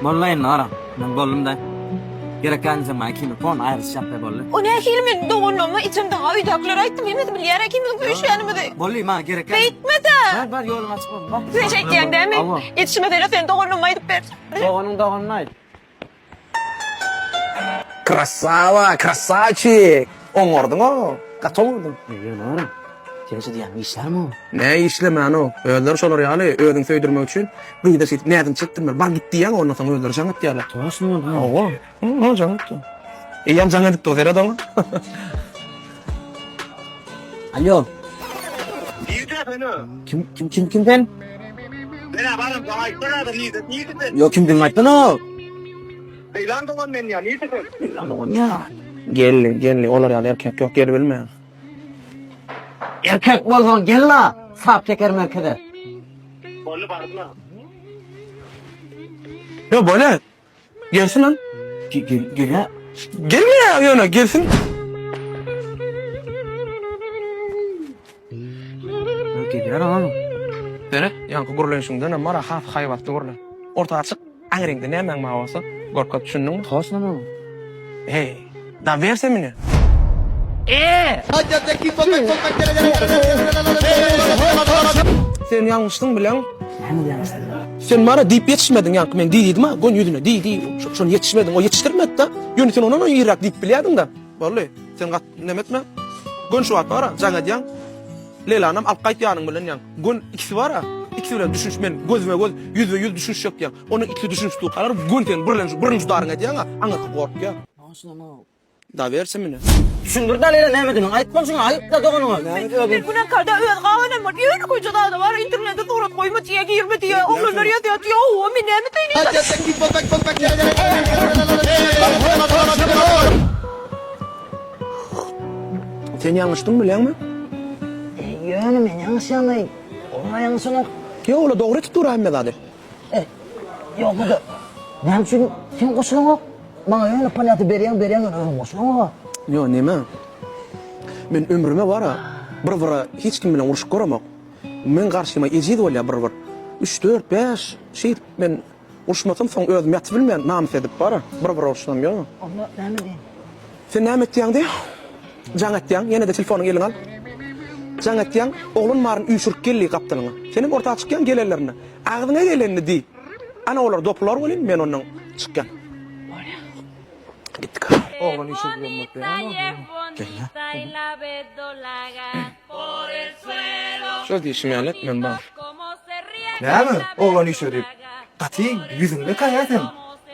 Vallahi naram. Ben bollumda. Gereken zaman kimi kon ayrışacak be bollu. O ne hilmin doğunluğumu içimde haydaklar ayttım yemedim. Yere kimin görüşenimi de. Bollu ma gereken. Beytmedi. Var yolum açık olun. Bak. Teşekkür ederim değil mi? Yetişime de sen doğunluğumu aydıp ver. Doğanın ayt. Красава, красавчик. Оңордуң о. Kaç oňurdun? Naram. Teşe diýen işler mi? Ne işlemen o? Öldür şolar ýaly, ödüň söýdirmek üçin gyýda şeýip nädin çekdim. Bar gitdi ýa, ondan soň öldür jaňat ýaly. Toş mu? Owa. Ha, jaňat. Eýem jaňat to zera dong. Alo. Kim ben? Ben varım daha aytana da niyeti. Yo kimden aytdın o? Elan dolan men ya niyeti. Ya. Gelli, olar ýaly erkek ýok, gel bilme. Erkek bolsan gel la. Sap teker merkeze. Bollu barına. Yo böyle. Gelsin lan. Gel ya. Gelme ya yana gelsin. Gel ama. Dene, yankı guruluşundan ama rahat hayvatlı gurulun. Orta açık, ağrıngda ne men mavası? Gorkat düşündün mü? Toş mu? Hey, da verse mini. Sen yanlıştın bilen. Ne yanlıştın? Sen bana deyip yetişmedin yankı men dedim ha. Gon yüzüne di. Şunu yetişmedin. O yetiştirmedi da. Yönü sen onun irak deyip biliyordun da. Vallahi sen kat nemetme. Gon şu at var ha. Canı diyan. Leyla anam alıp kayıt yanın bilen yan. Gon ikisi var ha. İkisi bilen düşünüş men gözüme göz, yüz düşünüş yok yan. Onun ikisi düşünüştüğü kadar gon ten birinci darına diyan ha. Anlatı kork ya. Toş mu? Da verse mini. Şundur da leyla nemedin. Aytmam şunu ayıp da doğunu. Bir buna kadar öyle kahvenem var. Yürü koyca da var. İnternette doğru koyma diye girme diye. Oğlanlar yatıyor. O mi ne mi teyni? Sen yanlıştın bilen mi? Yönüm ben yanlış yanlayın. Olma yanlış ona. Ya ola doğru tuttur Ahmet hadi. Yok bu da. Ne için sen koşulun o? Bana yönü palyatı beriyen öyle koşulun o. Yo neme? Men ömrüme var ha. Bir hiç kim bilen uruşup koramak. Men karşıma ejid olya bir. 3, 4, 5 şey men uruşmasam soň özüm ýaty bilmeýän namus edip bar. Bir uruşdum yo. Ama ne mi diyeyim? Sen näme etdiňdi? Jaň etdiň, ýene de telefonyňy eliň al. Jaň etdiň, oglun maryn üýşürip geldi kapdynyňa. Senin orta çykýan gelenlerine. Agdyňa gelenini di. Ana olar doplar bolýan, men ondan çykýan. Gittik. Oğlan işi görmekte ama. Şöyle diyişim yani, men bak. Näme? Oğlan iş ödüp. Gaty, yüzüňde kaýasyn.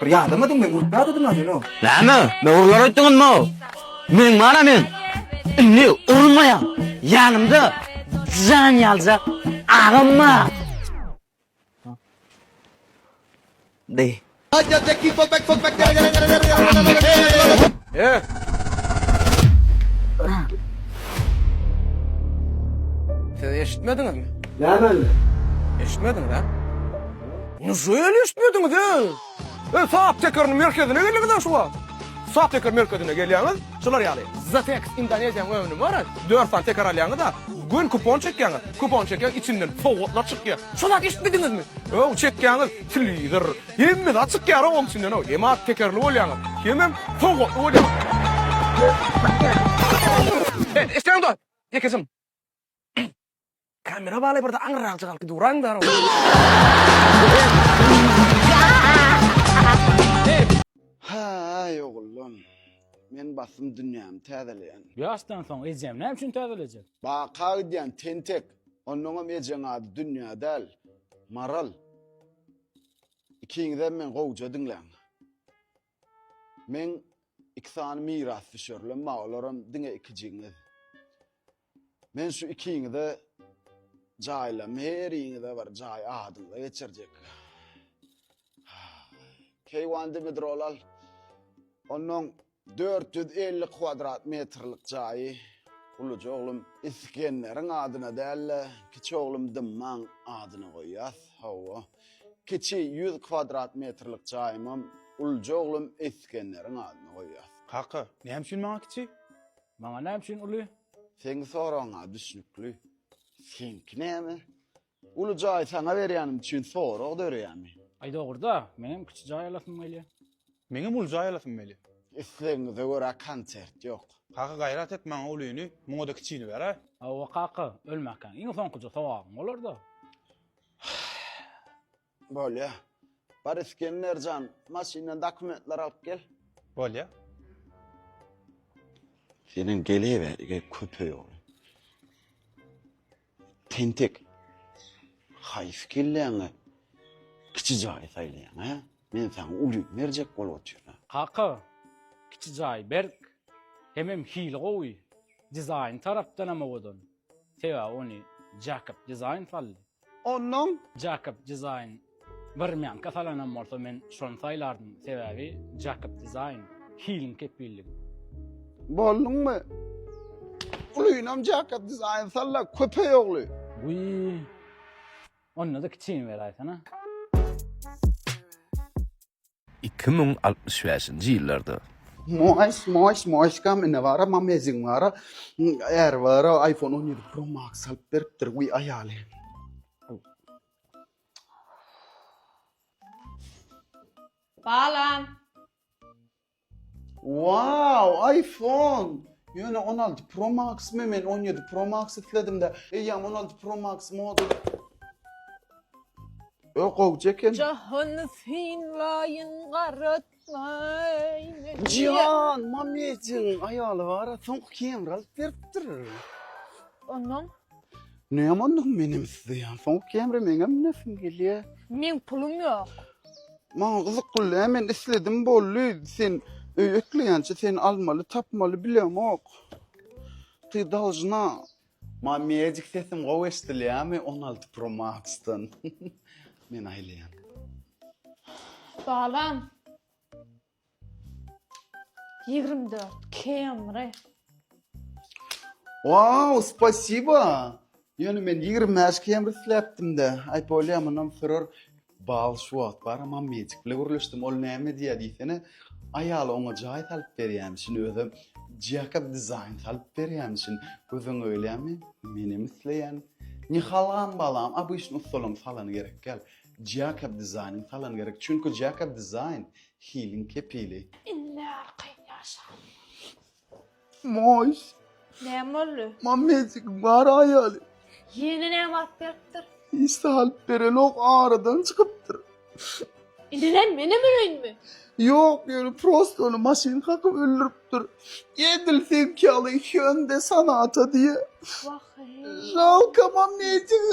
Bir ýardam edin, men urtadym asyny. Näme? Ne urlar aytdyň mı? Men mana men. Ne urmaya? Yanımda can yalacak. Ağımma. De. Siz eşitmediniz mi? Näme? Eşitmediniz ha? Nasıl öyle eşitmediniz ha? Saat tekrarının merkezine gelin şu an. Saat tekrar merkezine geliyorsunuz. Şular yani. Zatex Indonezya'nın önü var. 4 saat tekrar alıyorsunuz da. Gün kupon çekiyorsunuz. Kupon çekiyor içinden soğutlar çıkıyor. Şular eşitmediniz mi? O çekiyorsunuz. Televizör. Yemin açık çıkıyor onun içinden o. Yemin tekrarlı oluyorsunuz. Yemin soğutlu oluyorsunuz. Evet işte onda. Yekesim. Kamera bağlı burada anırak çıkar ki duran da. Hay oğlum. Men basım dünyam täzeleýän. Yaştan soň ejem näme üçin täzelecek? Baqa diýen tentek. Onuňam ejeň ady dünýä däl. Maral. Ikiňizden men gowja diňläň. Men iki sany miras düşürlüm, mağlaram diňe iki jiňiz. Men şu ikiňizde jaýlam, her ýerinde bar jaý adyla geçirjek. Keýwanda medrolal. Onun 450 kvadrat metrlik jaýy. Uluj oglum iskenlerin adyna däl, kiçi oglum dymmaň adyna goýýas. Hawa. Kiçi 100 kvadrat metrlik jaýmam, uluj oglum iskenlerin adyna goýýas. Haqqy. Näme üçin maňa kiçi? Maňa näme üçin uly? Sen soraňa düşnükli. Sen näme? Ulu jaý sana berýänim üçin sorag dörýärmi? Ayda orada benim küçük aýalasym gelýär. Meňe ulja aýalasym beli. İsleňize göre konsert ýok. Kaka gayrat etmeň olyny, muňa da kiçini ber ha. O kaka ölmäken iň soňky sowagym bolar da. Bolýa. Bar İskenderjan, maşyna dokumentler alyp gel. Bolýa. Senin geleýärige köpeği ol. Tentek. Hayf kelleňe. Kiçi jaý saýlaýan ha. Men sana uly merjek bolup oturýar. Kaka kiçi jaý berk. Hemem hile gowy. Dizayn tarapdan ama bodun. Teva onu Jacob Design faldy. Ondan Jacob Design bir men kafalanam bolsa men şon saýlardym. Sebebi Jacob Design hilin kepillik. boldunmy? Ulynam Jacob Design salla köpeği ogly. Uy. Onda da kiçini beraýsana. 2065-nji ýyllarda Moş kamine vara, mamezing vara. Vara iPhone 17 Pro Max alyp beripdir, uy aýaly. Balan. Wow, iPhone. Ýöne 16 Pro Max men 17 Pro Max isledim de. Eýam 16 Pro Max model. Ökow jeken. Cahan fin layın garatmay. Cihan, mamezing aýaly vara, soňky kemir alyp beripdir. Ondan Näme ondan menim isleýän? Soňky kemir meňe näsim gelýär. men pulum ýok. Maňa gyzyk boldy, men isledim boldy. Sen öýekleýänçe sen almaly, tapmaly bilemok. Ty должна. Mamezing sesim gowy estilýärmi 16 Pro Max'tan. Men aýlaýan. Balan. 24 kemre. Wow, spasibo. Ýöne men 20 kemir isläpdim de. Aýp bolýamynam sürür bal şuwat bar ama mejik bile gürleşdim. Ol näme diýär diýsene. Aýaly oňa jaý salyp berýärmisin özüm. Jacob Design salyp berýärmisin. Özüň öýlämi? Menim isleýän. Nihalan balam, abyşny usulum salan gerek gel. Jacob Design salan gerek. Çünkü Jacob Design hilin kepili. İnler kıynaşa. Moş. Ne oldu? Mamecik bar aýaly. Yeni ne matberdir? İşte salyp beren ok aradan çıkypdyr. İndiren benim ürün Yok yani prost onu maşin kakıp öldürüptür. Yedil zevkalı yönde sanata diye. Bakayım. Жалко mamecik.